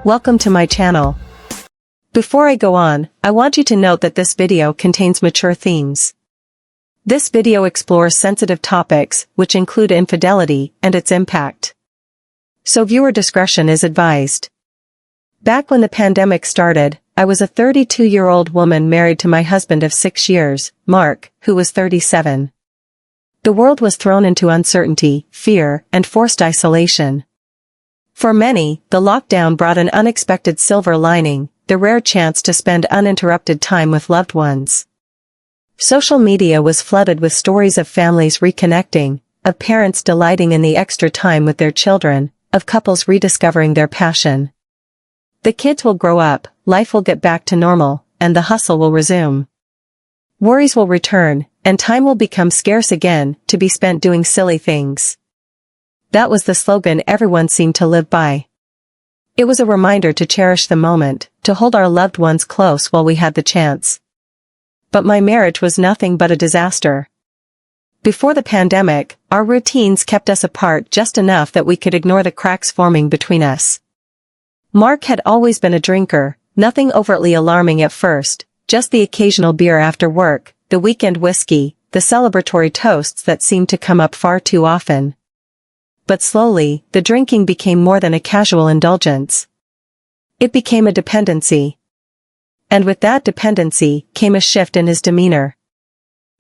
Welcome to my channel. Before I go on, I want you to note that this video contains mature themes. This video explores sensitive topics, which include infidelity and its impact. So viewer discretion is advised. Back when the pandemic started, I was a 32-year-old woman married to my husband of 6 years, Mark, who was 37. The world was thrown into uncertainty, fear, and forced isolation. For many, the lockdown brought an unexpected silver lining, the rare chance to spend uninterrupted time with loved ones. Social media was flooded with stories of families reconnecting, of parents delighting in the extra time with their children, of couples rediscovering their passion. The kids will grow up, life will get back to normal, and the hustle will resume. Worries will return, and time will become scarce again, to be spent doing silly things. That was the slogan everyone seemed to live by. It was a reminder to cherish the moment, to hold our loved ones close while we had the chance. But my marriage was nothing but a disaster. Before the pandemic, our routines kept us apart just enough that we could ignore the cracks forming between us. Mark had always been a drinker, nothing overtly alarming at first, just the occasional beer after work, the weekend whiskey, the celebratory toasts that seemed to come up far too often. But slowly, the drinking became more than a casual indulgence. It became a dependency. And with that dependency came a shift in his demeanor.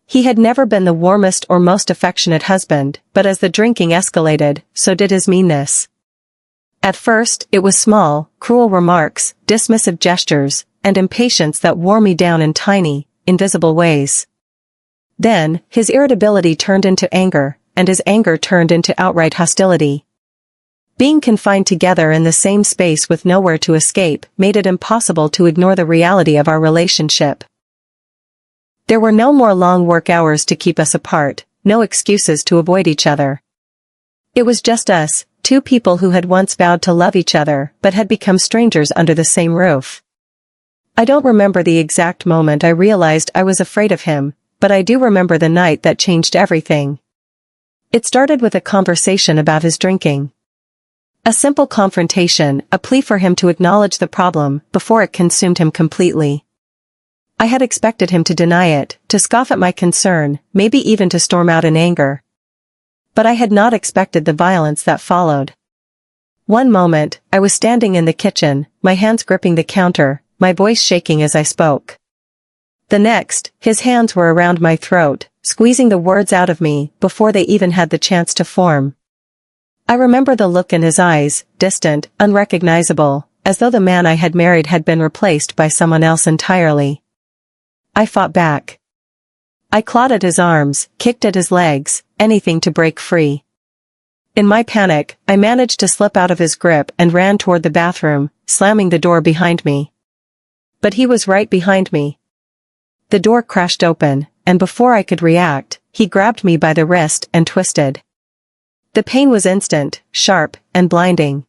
He had never been the warmest or most affectionate husband, but as the drinking escalated, so did his meanness. At first, it was small, cruel remarks, dismissive gestures, and impatience that wore me down in tiny, invisible ways. Then, his irritability turned into anger, and his anger turned into outright hostility. Being confined together in the same space with nowhere to escape made it impossible to ignore the reality of our relationship. There were no more long work hours to keep us apart, no excuses to avoid each other. It was just us, two people who had once vowed to love each other but had become strangers under the same roof. I don't remember the exact moment I realized I was afraid of him, but I do remember the night that changed everything. It started with a conversation about his drinking. A simple confrontation, a plea for him to acknowledge the problem before it consumed him completely. I had expected him to deny it, to scoff at my concern, maybe even to storm out in anger. But I had not expected the violence that followed. One moment, I was standing in the kitchen, my hands gripping the counter, my voice shaking as I spoke. The next, his hands were around my throat, squeezing the words out of me before they even had the chance to form. I remember the look in his eyes, distant, unrecognizable, as though the man I had married had been replaced by someone else entirely. I fought back. I clawed at his arms, kicked at his legs, anything to break free. In my panic, I managed to slip out of his grip and ran toward the bathroom, slamming the door behind me. But he was right behind me. The door crashed open, and before I could react, he grabbed me by the wrist and twisted. The pain was instant, sharp, and blinding.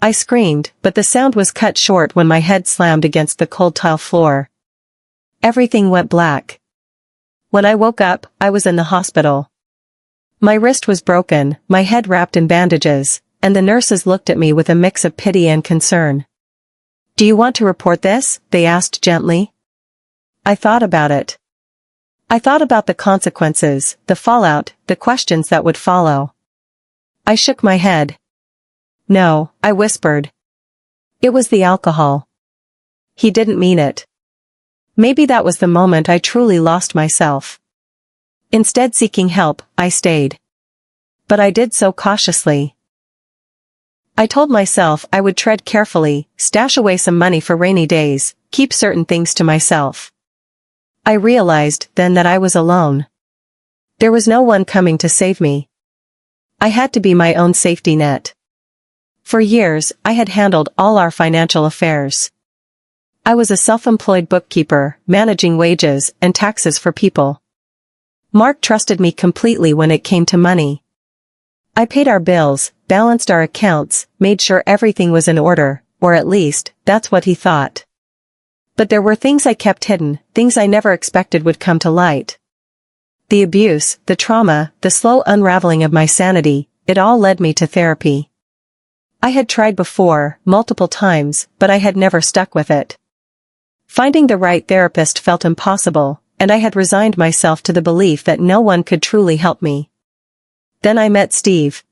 I screamed, but the sound was cut short when my head slammed against the cold tile floor. Everything went black. When I woke up, I was in the hospital. My wrist was broken, my head wrapped in bandages, and the nurses looked at me with a mix of pity and concern. "Do you want to report this?" they asked gently. I thought about it. I thought about the consequences, the fallout, the questions that would follow. I shook my head. "No," I whispered. "It was the alcohol." He didn't mean it. Maybe that was the moment I truly lost myself. Instead seeking help, I stayed. But I did so cautiously. I told myself I would tread carefully, stash away some money for rainy days, keep certain things to myself. I realized then that I was alone. There was no one coming to save me. I had to be my own safety net. For years, I had handled all our financial affairs. I was a self-employed bookkeeper, managing wages and taxes for people. Mark trusted me completely when it came to money. I paid our bills, balanced our accounts, made sure everything was in order, or at least, that's what he thought. But there were things I kept hidden, things I never expected would come to light. The abuse, the trauma, the slow unraveling of my sanity, it all led me to therapy. I had tried before, multiple times, but I had never stuck with it. Finding the right therapist felt impossible, and I had resigned myself to the belief that no one could truly help me. Then I met Steve.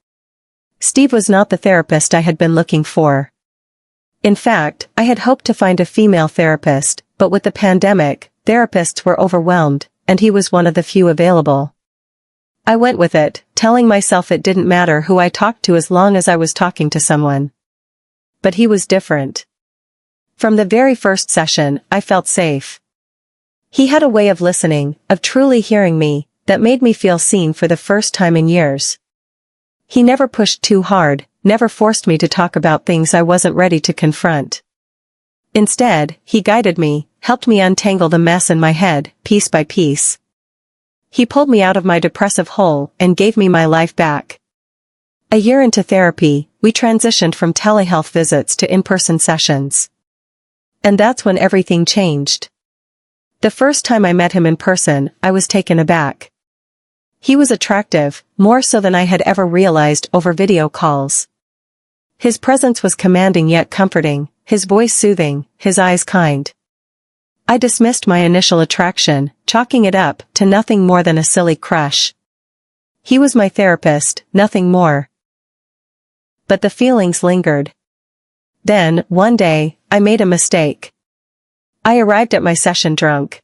Steve was not the therapist I had been looking for. In fact, I had hoped to find a female therapist, but with the pandemic, therapists were overwhelmed, and he was one of the few available. I went with it, telling myself it didn't matter who I talked to as long as I was talking to someone. But he was different. From the very first session, I felt safe. He had a way of listening, of truly hearing me, that made me feel seen for the first time in years. He never pushed too hard, never forced me to talk about things I wasn't ready to confront. Instead, he guided me, helped me untangle the mess in my head, piece by piece. He pulled me out of my depressive hole and gave me my life back. A year into therapy, we transitioned from telehealth visits to in-person sessions. And that's when everything changed. The first time I met him in person, I was taken aback. He was attractive, more so than I had ever realized over video calls. His presence was commanding yet comforting, his voice soothing, his eyes kind. I dismissed my initial attraction, chalking it up to nothing more than a silly crush. He was my therapist, nothing more. But the feelings lingered. Then, one day, I made a mistake. I arrived at my session drunk.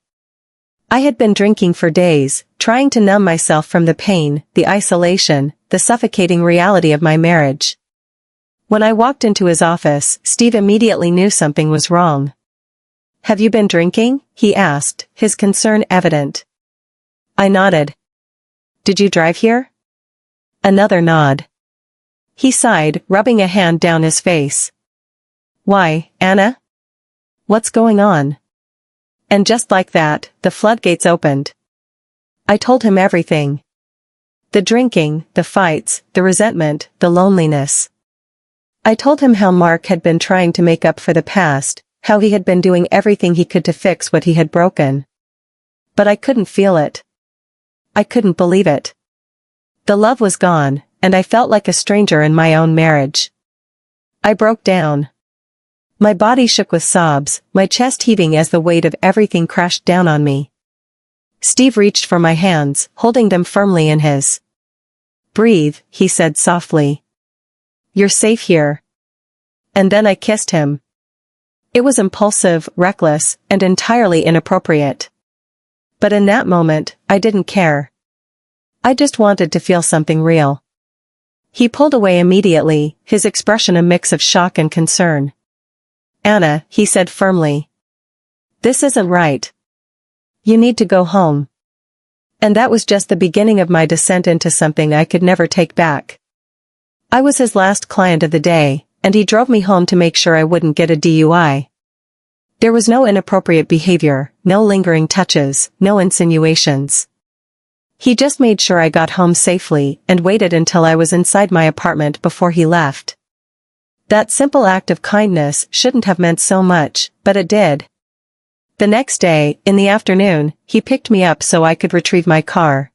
I had been drinking for days, trying to numb myself from the pain, the isolation, the suffocating reality of my marriage. When I walked into his office, Steve immediately knew something was wrong. "Have you been drinking?" he asked, his concern evident. I nodded. "Did you drive here?" Another nod. He sighed, rubbing a hand down his face. "Why, Anna? What's going on?" And just like that, the floodgates opened. I told him everything. The drinking, the fights, the resentment, the loneliness. I told him how Mark had been trying to make up for the past, how he had been doing everything he could to fix what he had broken. But I couldn't feel it. I couldn't believe it. The love was gone, and I felt like a stranger in my own marriage. I broke down. My body shook with sobs, my chest heaving as the weight of everything crashed down on me. Steve reached for my hands, holding them firmly in his. "Breathe," he said softly. "You're safe here." And then I kissed him. It was impulsive, reckless, and entirely inappropriate. But in that moment, I didn't care. I just wanted to feel something real. He pulled away immediately, his expression a mix of shock and concern. "Anna," he said firmly. "This isn't right. You need to go home." And that was just the beginning of my descent into something I could never take back. I was his last client of the day, and he drove me home to make sure I wouldn't get a DUI. There was no inappropriate behavior, no lingering touches, no insinuations. He just made sure I got home safely and waited until I was inside my apartment before he left. That simple act of kindness shouldn't have meant so much, but it did. The next day, in the afternoon, he picked me up so I could retrieve my car.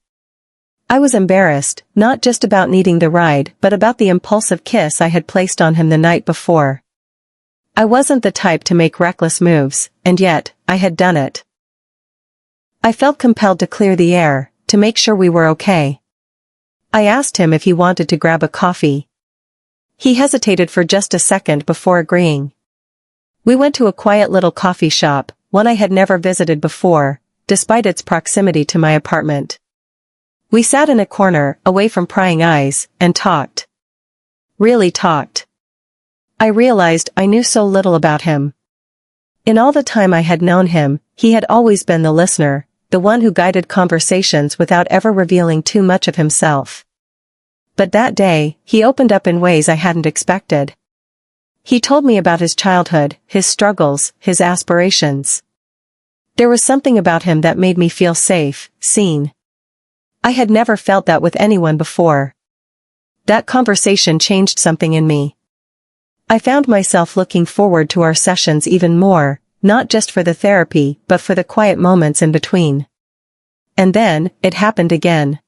I was embarrassed, not just about needing the ride but about the impulsive kiss I had placed on him the night before. I wasn't the type to make reckless moves, and yet, I had done it. I felt compelled to clear the air, to make sure we were okay. I asked him if he wanted to grab a coffee. He hesitated for just a second before agreeing. We went to a quiet little coffee shop, one I had never visited before, despite its proximity to my apartment. We sat in a corner, away from prying eyes, and talked. Really talked. I realized I knew so little about him. In all the time I had known him, he had always been the listener, the one who guided conversations without ever revealing too much of himself. But that day, he opened up in ways I hadn't expected. He told me about his childhood, his struggles, his aspirations. There was something about him that made me feel safe, seen. I had never felt that with anyone before. That conversation changed something in me. I found myself looking forward to our sessions even more, not just for the therapy but for the quiet moments in between. And then, it happened again.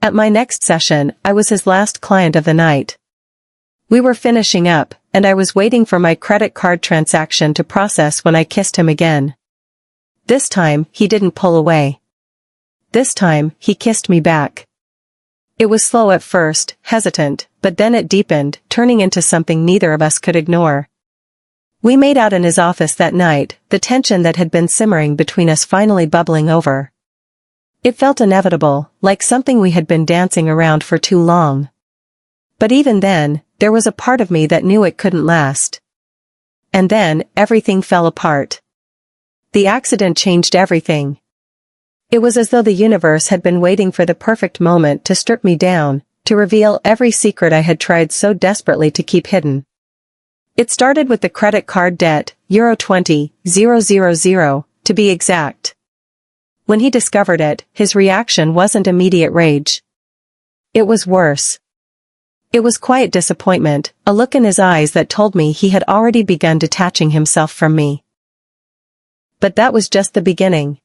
At my next session, I was his last client of the night. We were finishing up, and I was waiting for my credit card transaction to process when I kissed him again. This time, he didn't pull away. This time, he kissed me back. It was slow at first, hesitant, but then it deepened, turning into something neither of us could ignore. We made out in his office that night, the tension that had been simmering between us finally bubbling over. It felt inevitable, like something we had been dancing around for too long. But even then, there was a part of me that knew it couldn't last. And then, everything fell apart. The accident changed everything. It was as though the universe had been waiting for the perfect moment to strip me down, to reveal every secret I had tried so desperately to keep hidden. It started with the credit card debt, €20,000, to be exact. When he discovered it, his reaction wasn't immediate rage. It was worse. It was quiet disappointment, a look in his eyes that told me he had already begun detaching himself from me. But that was just the beginning.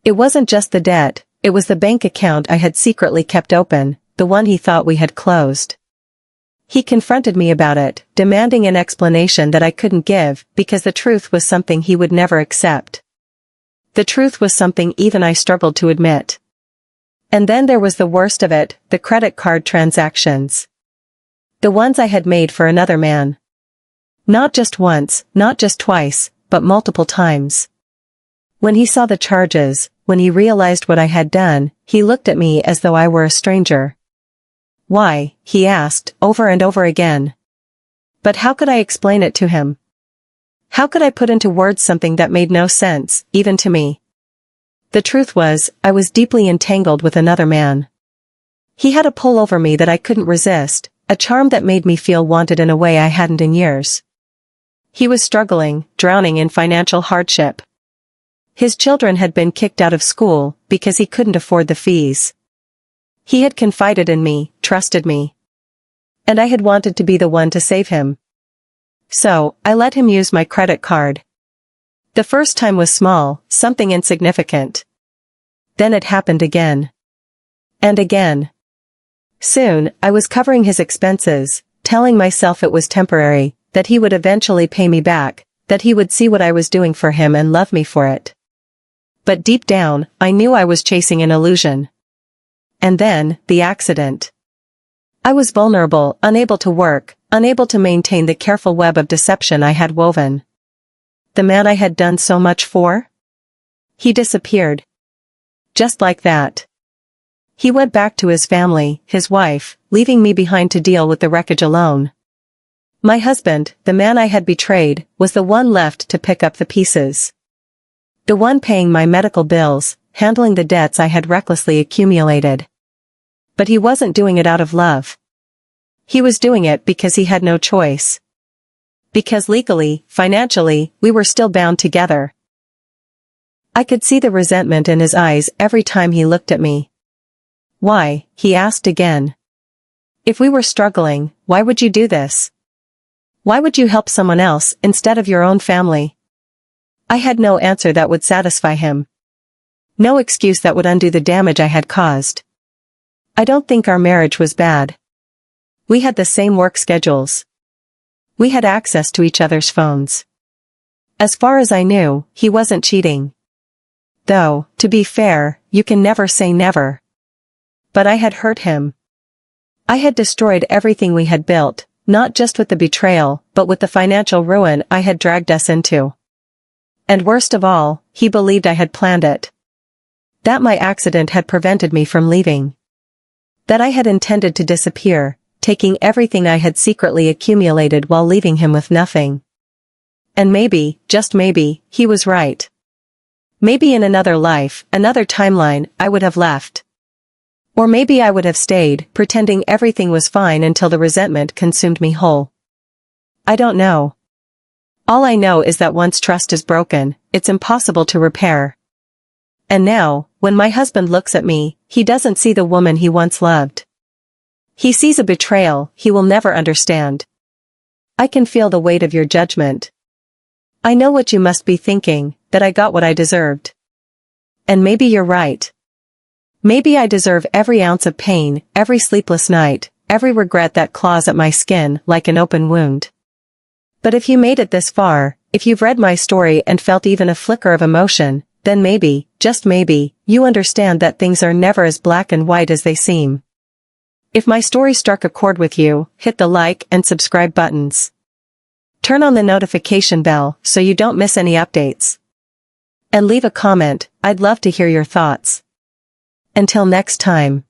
It wasn't just the debt, it was the bank account I had secretly kept open, the one he thought we had closed. He confronted me about it, demanding an explanation that I couldn't give, because the truth was something he would never accept. The truth was something even I struggled to admit. And then there was the worst of it, the credit card transactions. The ones I had made for another man. Not just once, not just twice, but multiple times. When he saw the charges, when he realized what I had done, he looked at me as though I were a stranger. Why, he asked, over and over again. But how could I explain it to him? How could I put into words something that made no sense, even to me? The truth was, I was deeply entangled with another man. He had a pull over me that I couldn't resist, a charm that made me feel wanted in a way I hadn't in years. He was struggling, drowning in financial hardship. His children had been kicked out of school because he couldn't afford the fees. He had confided in me, trusted me. And I had wanted to be the one to save him. So, I let him use my credit card. The first time was small, something insignificant. Then it happened again. And again. Soon, I was covering his expenses, telling myself it was temporary, that he would eventually pay me back, that he would see what I was doing for him and love me for it. But deep down, I knew I was chasing an illusion. And then, the accident. I was vulnerable, unable to work, unable to maintain the careful web of deception I had woven. The man I had done so much for? He disappeared. Just like that. He went back to his family, his wife, leaving me behind to deal with the wreckage alone. My husband, the man I had betrayed, was the one left to pick up the pieces. The one paying my medical bills, handling the debts I had recklessly accumulated. But he wasn't doing it out of love. He was doing it because he had no choice. Because legally, financially, we were still bound together. I could see the resentment in his eyes every time he looked at me. Why, he asked again. If we were struggling, why would you do this? Why would you help someone else instead of your own family? I had no answer that would satisfy him. No excuse that would undo the damage I had caused. I don't think our marriage was bad. We had the same work schedules. We had access to each other's phones. As far as I knew, he wasn't cheating. Though, to be fair, you can never say never. But I had hurt him. I had destroyed everything we had built, not just with the betrayal, but with the financial ruin I had dragged us into. And worst of all, he believed I had planned it. That my accident had prevented me from leaving. That I had intended to disappear, taking everything I had secretly accumulated while leaving him with nothing. And maybe, just maybe, he was right. Maybe in another life, another timeline, I would have left. Or maybe I would have stayed, pretending everything was fine until the resentment consumed me whole. I don't know. All I know is that once trust is broken, it's impossible to repair. And now, when my husband looks at me, he doesn't see the woman he once loved. He sees a betrayal he will never understand. I can feel the weight of your judgment. I know what you must be thinking, that I got what I deserved. And maybe you're right. Maybe I deserve every ounce of pain, every sleepless night, every regret that claws at my skin like an open wound. But if you made it this far, if you've read my story and felt even a flicker of emotion, then maybe, just maybe, you understand that things are never as black and white as they seem. If my story struck a chord with you, hit the like and subscribe buttons. Turn on the notification bell so you don't miss any updates. And leave a comment, I'd love to hear your thoughts. Until next time.